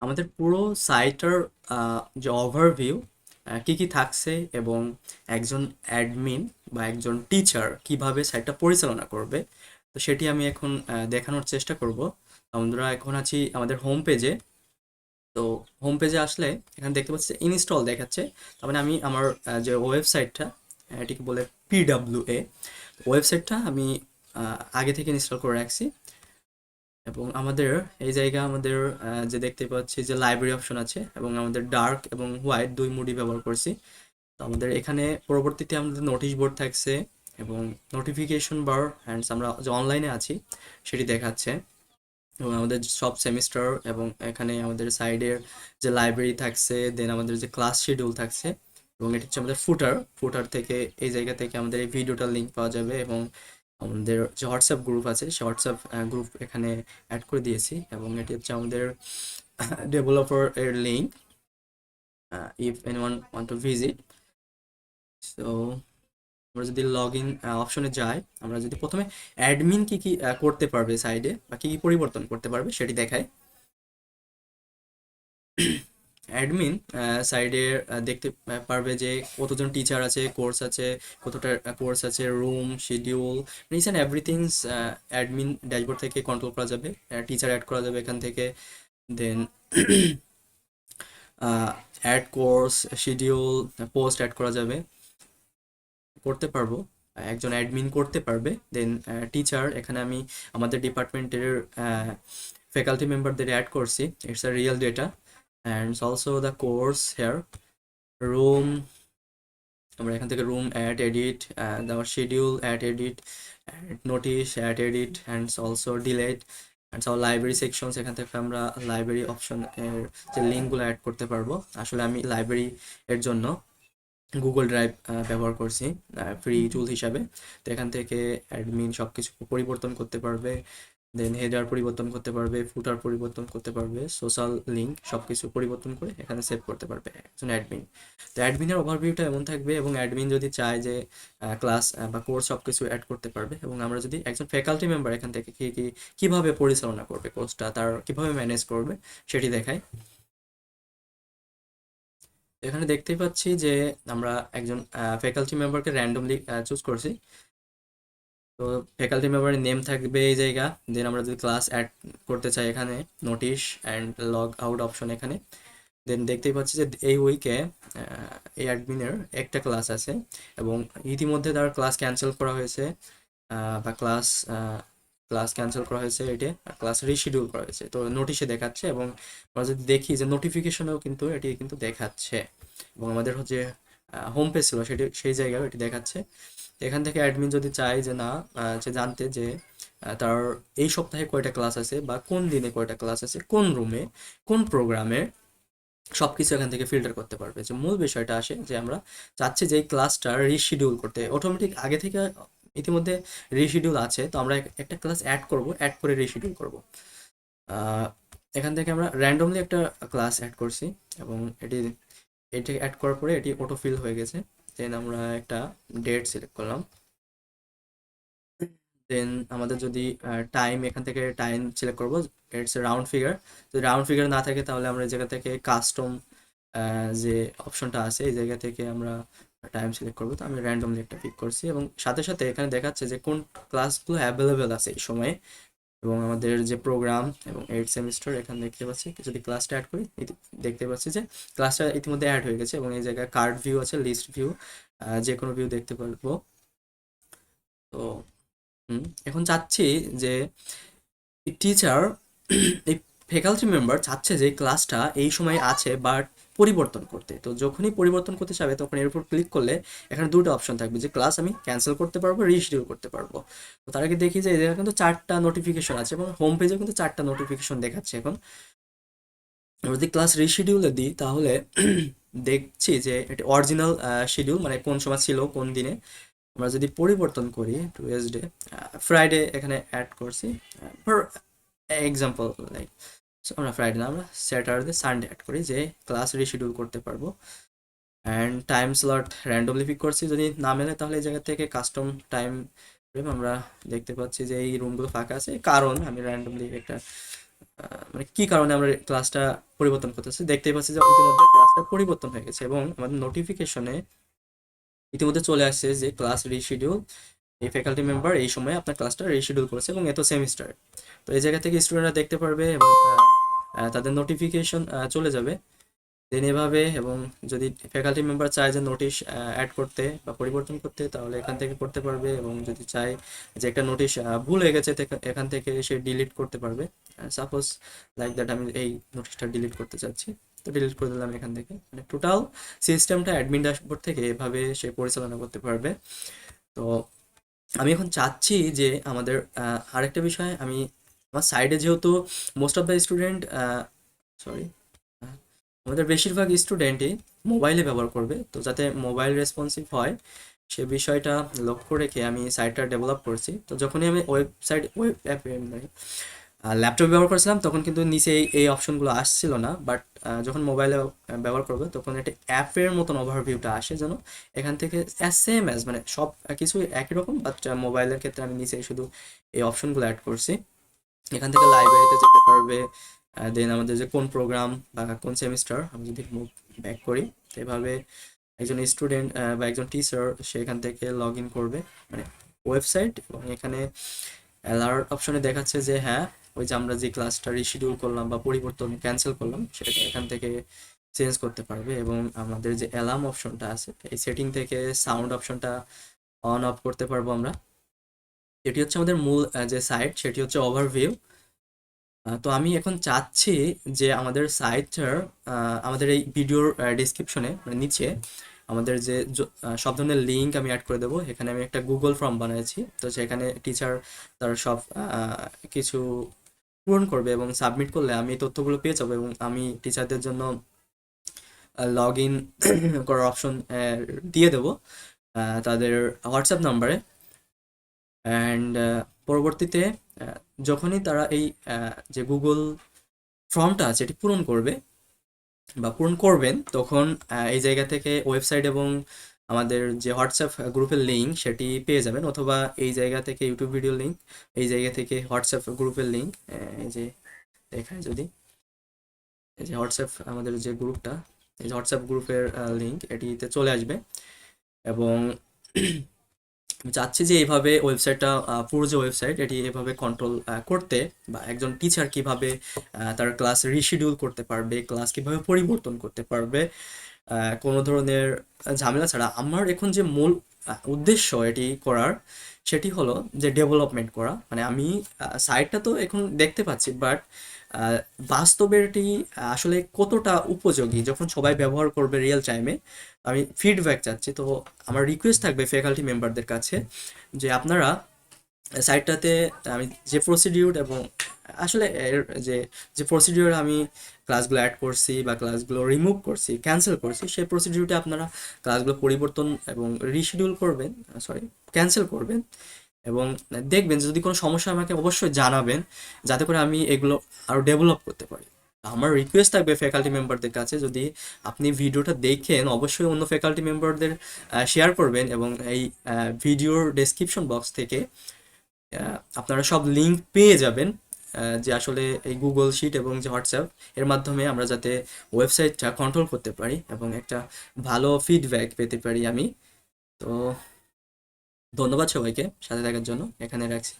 আমাদের পুরো সাইটের যে ওভারভিউ কি কি থাকছে এবং একজন অ্যাডমিন বা একজন টিচার কিভাবে সাইটটা পরিচালনা করবে, তো সেটি আমি এখন দেখানোর চেষ্টা করব। আমরা এখন আছি আমাদের হোম পেজে। তো হোম পেজে আসলে এখানে দেখতে পাচ্ছি ইনস্টল দেখাচ্ছে। তার মানে আমি আমার যে ওয়েবসাইটটা, এটিকে বলে PWA ওয়েবসাইটটা আমি আগে থেকে ইনস্টল করে রাখছি। এবং আমাদের এই জায়গা আমাদের যে দেখতে পাচ্ছি যে লাইব্রেরি অপশন আছে এবং আমাদের ডার্ক এবং হোয়াইট দুই মুডই ব্যবহার করছি। তো আমাদের এখানে পরবর্তীতে আমাদের নোটিশ বোর্ড থাকছে এবং নোটিফিকেশন বার অ্যান্ড আমরা যে অনলাইনে আছি সেটি দেখাচ্ছে, এবং আমাদের সব সেমিস্টার এবং এখানে আমাদের সাইডের যে লাইব্রেরি থাকছে, দেন আমাদের যে ক্লাস শিডিউল থাকছে। এবং এটি হচ্ছে আমাদের ফুটার, ফুটার থেকে এই জায়গা থেকে আমাদের এই ভিডিওটার লিঙ্ক পাওয়া যাবে। এবং আমাদের যে হোয়াটসঅ্যাপ গ্রুপ আছে সে হোয়াটসঅ্যাপ গ্রুপ এখানে অ্যাড করে দিয়েছি। এবং এটি হচ্ছে আমাদের ডেভেলপার এর link, if anyone want to visit. So আমরা যদি লগ ইন অপশনে যাই, আমরা যদি প্রথমে অ্যাডমিন কি কি করতে পারবে সাইডে বা কি কি পরিবর্তন করতে পারবে সেটি দেখায়। অ্যাডমিন সাইডে দেখতে পারবে যে কতজন টিচার আছে, কোর্স আছে, কতটা কোর্স আছে, room schedule, each and everythings admin dashboard থেকে কন্ট্রোল করা যাবে। টিচার অ্যাড করা যাবে এখান থেকে। Then add course schedule, post add করা যাবে, করতে পারবো। একজন অ্যাডমিন করতে পারবে। দেন টিচার, এখানে আমি আমাদের ডিপার্টমেন্টের ফ্যাকাল্টি মেম্বারদের অ্যাড করছি। It's a real data and also the course here. Room, আমরা এখান থেকে রুম অ্যাড এডিট, দেওয়ার schedule add edit, notice add edit and also delete and সব লাইব্রেরি সেকশনস, এখান থেকে আমরা লাইব্রেরি অপশন এর যে লিঙ্কগুলো অ্যাড করতে পারবো। আসলে আমি লাইব্রেরি এর জন্য গুগল ড্রাইভ ব্যবহার করছি ফ্রি টুল হিসাবে। তো এখান থেকে অ্যাডমিন সব কিছু পরিবর্তন করতে পারবে। দেন হেডার পরিবর্তন করতে পারবে, ফুটার পরিবর্তন করতে পারবে, সোশ্যাল লিঙ্ক সব কিছু পরিবর্তন করে এখানে সেভ করতে পারবে একজন অ্যাডমিন। তো অ্যাডমিনের ওভারভিউটা এমন থাকবে, এবং অ্যাডমিন যদি চায় যে ক্লাস বা কোর্স সব কিছু অ্যাড করতে পারবে। এবং আমরা যদি একজন ফ্যাকাল্টি মেম্বার এখান থেকে কীভাবে পরিচালনা করবে কোর্সটা, তার কীভাবে ম্যানেজ করবে সেটি দেখায়। এখানে দেখতেই পাচ্ছি যে আমরা একজন ফ্যাকাল্টি মেম্বারকে র্যান্ডমলি চুজ করছি। তো ফ্যাকাল্টি মেম্বারের নেম থাকবে এই জায়গা। দেন আমরা যদি ক্লাস অ্যাড করতে চাই, এখানে notice and log out option এখানে। দেন দেখতেই পাচ্ছি যে এই উইকে এই অ্যাডমিনের একটা ক্লাস আছে এবং ইতিমধ্যে তার ক্লাস ক্যান্সেল করা হয়েছে, বা ক্লাস ক্যান্সেল করা হয়েছে, এটা ক্লাস রিশিডিউল করা হয়েছে। তো নোটিশে দেখাচ্ছে, এবং আমরা যদি দেখি যে নোটিফিকেশনেও কিন্তু এটি কিন্তু দেখাচ্ছে। এবং আমাদের হচ্ছে হোম পেজ ছিল সেটি, সেই জায়গায় এটি দেখাচ্ছে। এখান থেকে অ্যাডমিন যদি চায় যে না, সে জানতে যে তার এই সপ্তাহে কয়টা ক্লাস আছে বা কোন দিনে কয়টা ক্লাস আছে, কোন রুমে, কোন প্রোগ্রামে, সব কিছু এখান থেকে ফিল্টার করতে পারবে। যে মূল বিষয়টা আসে যে আমরা চাচ্ছি যে এই ক্লাসটা রিশিডিউল করতে, অটোমেটিক আগে থেকে ইতিমধ্যে রিশিডিউল আছে, তো আমরা একটা ক্লাস অ্যাড করব, অ্যাড করে রিশিডিউল করব। এখান থেকে আমরা র্যান্ডমলি একটা ক্লাস অ্যাড করছি, এবং এটি অ্যাড করার পরে এটি অটো ফিল হয়ে গেছে। দেন আমরা একটা ডেট সিলেক্ট করলাম। দেন আমাদের যদি টাইম, এখান থেকে টাইম সিলেক্ট করবো, ইটস রাউন্ড ফিগার। যদি রাউন্ড ফিগার না থাকে তাহলে আমরা এই জায়গা থেকে কাস্টম যে অপশনটা আছে এই জায়গা থেকে আমরা টাইম সিলেক্ট করবো। তো আমি র্যান্ডমলি একটা পিক করছি, এবং সাথে সাথে এখানে দেখাচ্ছে যে কোন ক্লাসগুলো অ্যাভেলেবেল আছে এই সময়ে, এবং আমাদের যে প্রোগ্রাম এবং 8 সেমিস্টার এখানে দেখতে পাচ্ছি। যদি ক্লাসটা অ্যাড করি, দেখতে পাচ্ছি যে ক্লাসটা ইতিমধ্যে অ্যাড হয়ে গেছে, এবং এই জায়গায় কার্ড ভিউ আছে, লিস্ট ভিউ, যে কোনো ভিউ দেখতে পারবো। তো এখন চাচ্ছি যে টিচার, এই ফ্যাকাল্টি মেম্বার চাচ্ছে যে ক্লাসটা এই সময় আছে বাট পরিবর্তন করতে। তো যখনই পরিবর্তন করতে চাবে তখন এর উপর ক্লিক করলে এখানে দুটো অপশন থাকবে, যে ক্লাস আমি ক্যান্সেল করতে পারবো, রিশিডিউল করতে পারবো। তো তার আগে দেখি যে এদের কিন্তু 4টা নোটিফিকেশন আছে, এবং হোম পেজেও কিন্তু 4টা নোটিফিকেশন দেখাচ্ছে। এখন আমরা যদি ক্লাস রিশিডিউলে দিই তাহলে দেখছি যে এটা অরিজিনাল শিডিউল, মানে কোন সময় ছিল কোন দিনে। আমরা যদি পরিবর্তন করি টুয়েসডে, ফ্রাইডে এখানে অ্যাড করছি ফর এক্সাম্পল, লাইক আমরা ফ্রাইডে না, আমরা স্যাটারডে সানডে অ্যাড করি, যে ক্লাস রিশিডিউল করতে পারবো। And time slot randomly pick করছি, যদি না মেলে তাহলে এই জায়গা থেকে কাস্টম টাইম আমরা দেখতে পাচ্ছি যে এই রুমগুলো ফাঁকা আছে, কারণ আমি র্যান্ডমলি একটা মানে কি কারণে আমরা ক্লাসটা পরিবর্তন করতেছি, দেখতেই পাচ্ছি যে ইতিমধ্যে ক্লাসটা পরিবর্তন হয়ে গেছে এবং আমাদের নোটিফিকেশনে ইতিমধ্যে চলে আসছে যে ক্লাস রিশিডিউল, এই ফ্যাকাল্টি মেম্বার এই সময় আপনার ক্লাসটা রিশিডিউল করেছে এবং এত সেমিস্টার। তো এই জায়গা থেকে স্টুডেন্টরা দেখতে পারবে এবং তাদের নোটিফিকেশন চলে যাবে দেন এভাবে। এবং যদি ফ্যাকাল্টি মেম্বার চায় যে নোটিশ অ্যাড করতে বা পরিবর্তন করতে, তাহলে এখান থেকে করতে পারবে। এবং যদি চায় যে একটা নোটিশ ভুল হয়ে গেছে, এখান থেকে সে ডিলিট করতে পারবে। সাপোজ লাইক দ্যাট আমি এই নোটিশটা ডিলিট করতে চাচ্ছি, তো ডিলিট করে দিলাম এখান থেকে। মানে টোটাল সিস্টেমটা অ্যাডমিন ড্যাশবোর্ড থেকে এভাবে সে পরিচালনা করতে পারবে। তো আমি এখন চাচ্ছি যে আমাদের আরেকটা বিষয়, আমি আমার সাইডে যেহেতু most of the student, sorry, আমাদের বেশিরভাগ স্টুডেন্টই মোবাইলে ব্যবহার করবে, তো যাতে মোবাইল রেসপন্সিভ হয় সে বিষয়টা লক্ষ্য রেখে আমি সাইটটা ডেভেলপ করছি। তো যখনই আমি ওয়েব অ্যাপে ল্যাপটপ ব্যবহার করেছিলাম তখন কিন্তু নিচে এই অপশনগুলো আসছিল না, বাট যখন মোবাইলে ব্যবহার করবে তখন একটা অ্যাপের মতন ওভারভিউটা আসে, যেন এখান থেকে সেম অ্যাজ মানে সব কিছু একই রকম, বাট মোবাইলের ক্ষেত্রে আমি নিচে শুধু এই অপশনগুলো অ্যাড করছি। এখান থেকে লাইব্রেরিতে যেতে পারবে, দেন আমাদের যে কোন প্রোগ্রাম বা কোন সেমিস্টার, আমি যদি মুভ ব্যাক করি, তো এভাবে একজন স্টুডেন্ট বা একজন টিচার সে এখান থেকে লগ ইন করবে মানে ওয়েবসাইট, এবং এখানে অ্যালার্ট অপশনে দেখাচ্ছে যে হ্যাঁ ওই যে আমরা যে ক্লাসটা রিশিডিউল করলাম বা পরিবর্তন ক্যান্সেল করলাম সেটাকে এখান থেকে চেঞ্জ করতে পারবে। এবং আমাদের যে অ্যালার্ম অপশনটা আছে এই সেটিং থেকে সাউন্ড অপশনটা অন অফ করতে পারবো আমরা। এটি হচ্ছে আমাদের মূল যে সাইট, সেটি হচ্ছে ওভারভিউ। তো আমি এখন চাচ্ছি যে আমাদের সাইটটার আমাদের এই ভিডিওর ডিসক্রিপশনে মানে নিচে আমাদের যে সব ধরনের লিঙ্ক আমি অ্যাড করে দেবো। এখানে আমি একটা গুগল ফর্ম বানিয়েছি, তো সেখানে টিচার তার সব কিছু পূরণ করবে এবং সাবমিট করলে আমি এই তথ্যগুলো পেয়ে যাবো এবং আমি টিচারদের জন্য লগ ইন করার অপশন দিয়ে দেবো তাদের হোয়াটসঅ্যাপ নাম্বারে। অ্যান্ড পরবর্তীতে যখনই তারা এই যে গুগল ফর্মটা আছে এটি পূরণ করবে বা পূরণ করবেন, তখন এই জায়গা থেকে ওয়েবসাইট এবং আমাদের যে হোয়াটসঅ্যাপ গ্রুপের লিঙ্ক সেটি পেয়ে যাবেন, অথবা এই জায়গা থেকে ইউটিউব ভিডিও লিঙ্ক, এই জায়গা থেকে হোয়াটসঅ্যাপ গ্রুপের লিঙ্ক, এই যে দেখায় যদি এই যে হোয়াটসঅ্যাপ আমাদের যে গ্রুপটা, এই যে হোয়াটসঅ্যাপ গ্রুপের লিঙ্ক এটিতে চলে আসবে। এবং আমি চাচ্ছি যে এইভাবে ওয়েবসাইটটা পুরো যে ওয়েবসাইট এটি এভাবে কন্ট্রোল করতে, বা একজন টিচার কিভাবে তার ক্লাস রিশিডিউল করতে পারবে, ক্লাস কিভাবে পরিবর্তন করতে পারবে কোনো ধরনের ঝামেলা ছাড়া। আমার এখন যে মূল উদ্দেশ্য এটি করার সেটি হলো যে ডেভেলপমেন্ট করা। মানে আমি সাইটটা তো এখন দেখতে পাচ্ছি, বাট বাস্তবে এটি আসলে কতটা উপযোগী যখন সবাই ব্যবহার করবে রিয়েল টাইমে, আমি ফিডব্যাক চাচ্ছি। তো আমার রিকোয়েস্ট থাকবে ফ্যাকাল্টি মেম্বারদের কাছে যে আপনারা সাইটটাতে আমি যে প্রসিডিউর এবং আসলে এর যে যে প্রসিডিউর আমি ক্লাসগুলো অ্যাড করছি বা ক্লাসগুলো রিমুভ করছি, ক্যান্সেল করছি, সেই প্রসিডিউরটা আপনারা ক্লাসগুলো পরিবর্তন এবং রিশিডিউল করবেন, সরি ক্যান্সেল করবেন। এবং দেখবেন যদি কোনো সমস্যা আমাকে অবশ্যই জানাবেন, যাতে করে আমি এগুলো আরও ডেভেলপ করতে পারি। আমার রিকোয়েস্ট থাকবে ফ্যাকাল্টি মেম্বারদের কাছে, যদি আপনি ভিডিওটা দেখেন অবশ্যই অন্য ফ্যাকাল্টি মেম্বারদের শেয়ার করবেন এবং এই ভিডিওর ডেসক্রিপশন বক্স থেকে আপনারা সব লিঙ্ক পেয়ে যাবেন যে আসলে এই গুগল শিট এবং যে হোয়াটসঅ্যাপ এর মাধ্যমে আমরা যাতে ওয়েবসাইটটা কন্ট্রোল করতে পারি এবং একটা ভালো ফিডব্যাক পেতে পারি আমি। তো ধন্যবাদ সবাইকে সাথে থাকার জন্য, এখানে রাখছি।